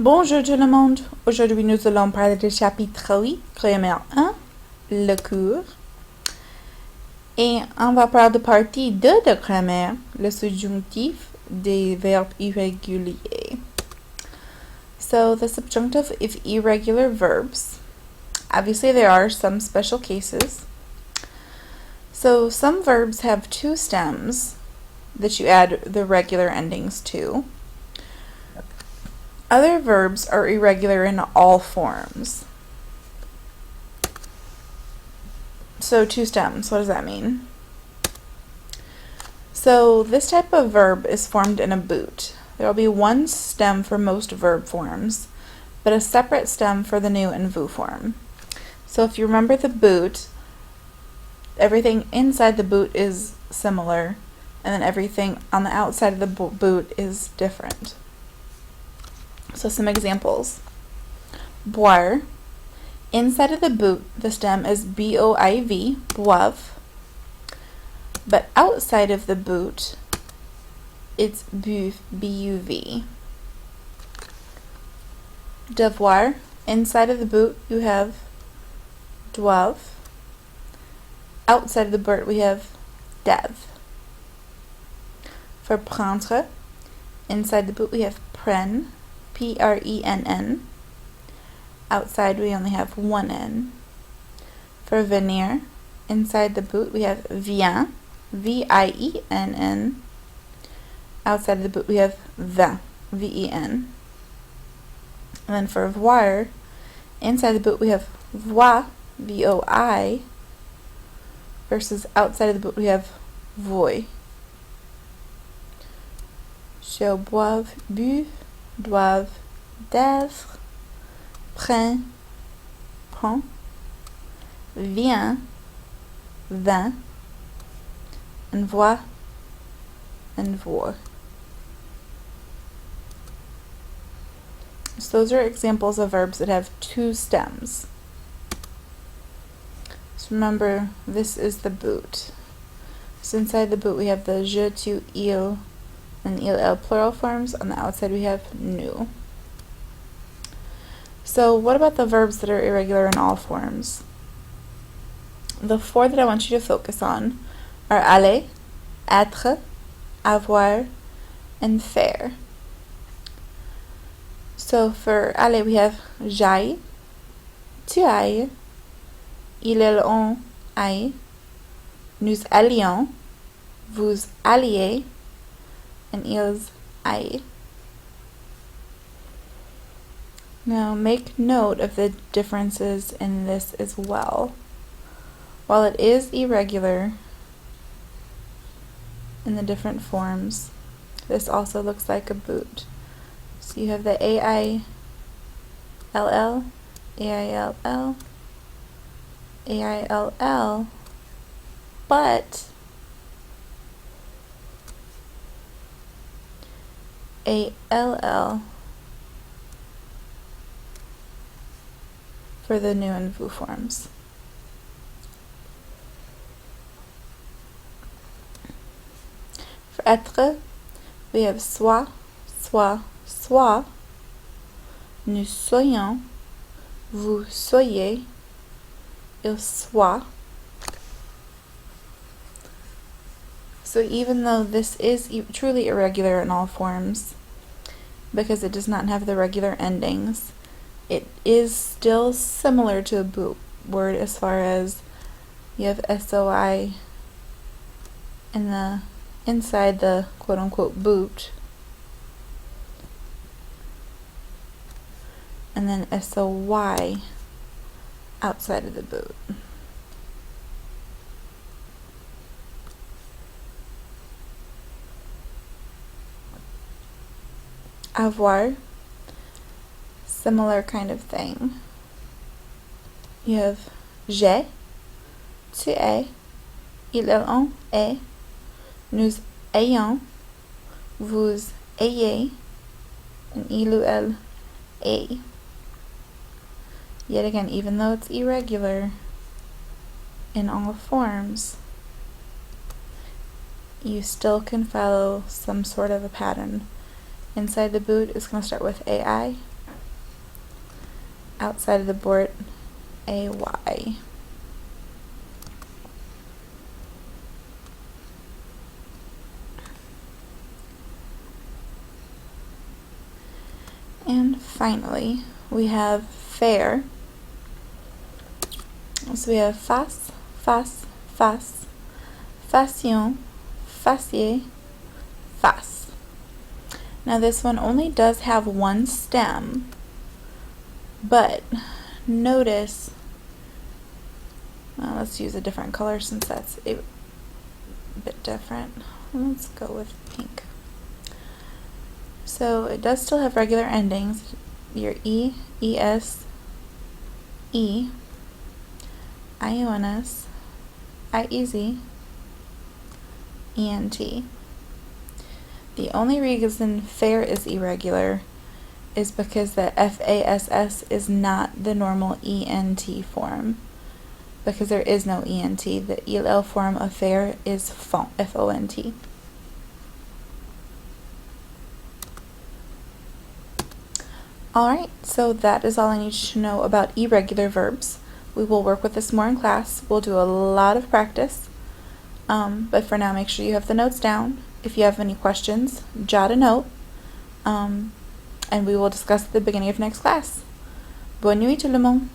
Bonjour tout le monde. Aujourd'hui, nous allons parler du chapitre 8, grammaire 1, le cours. Et on va parler de partie 2 de grammaire, le subjonctif des verbes irréguliers. So, the subjunctive of irregular verbs. Obviously, there are some special cases. So, some verbs have two stems that you add the regular endings to. Other verbs are irregular in all forms. So two stems, what does that mean? So this type of verb is formed in a boot. There will be one stem for most verb forms, but a separate stem for the nu and vu form. So if you remember the boot, everything inside the boot is similar, and then everything on the outside of the boot is different. So some examples. Boire. Inside of the boot, the stem is B-O-I-V, boive. But outside of the boot, it's buv, B-U-V. Devoir. Inside of the boot, you have doivent. Outside of the boot, we have dev. For prendre, inside the boot, we have prenne. P-R-E-N-N. Outside we only have one N. For venir, inside the boot we have vient, V-I-E-N-N. Outside of the boot we have vin, V-E-N. And then for voir, inside the boot we have voi, V-O-I, versus outside of the boot we have voi. Je boive, bu, doivent, d'être, prend, prend, vient, vint, and voit, and voir. So those are examples of verbs that have two stems. So remember, this is the boot. So inside the boot we have the je, tu, il, and il plural forms. On the outside we have nu. So what about the verbs that are irregular in all forms? The four that I want you to focus on are aller, être, avoir, and faire. So for aller we have j'aille, tu ailles, ils on aille, nous allions, vous alliez, and ils aillent. Now make note of the differences in this as well. While it is irregular in the different forms, this also looks like a boot. So you have the A-I-L-L, A-I-L-L, A-I-L-L, but A-L-L for the nu and vu forms. For être, we have soit, soit, soit, nous soyons, vous soyez, il soit. So even though this is truly irregular in all forms, because it does not have the regular endings, it is still similar to a boot word as far as you have SOI in the inside the quote-unquote boot, and then SOY outside of the boot. Avoir, similar kind of thing. You have j'ai, tu es, ils ont est, nous ayons, vous ayez, and il ou elle est. Yet again, even though it's irregular in all forms, you still can follow some sort of a pattern. Inside the boot is going to start with AI, outside of the board, AY. And finally, we have faire. So we have face, face, face, fassion, facier, face. Now this one only does have one stem, but notice, well, let's use a different color since that's a bit different. Let's go with pink. So it does still have regular endings, your E, ES, E, IONS, IEZ, ENT. The only reason faire is irregular is because the FASS is not the normal ENT form. Because there is no ENT, the EL form of faire is font, F-O-N-T. Alright, so that is all I need you to know about irregular verbs. We will work with this more in class. We'll do a lot of practice. But for now, make sure you have the notes down. If you have any questions, jot a note. And we will discuss at the beginning of next class. Bonne nuit tout le monde!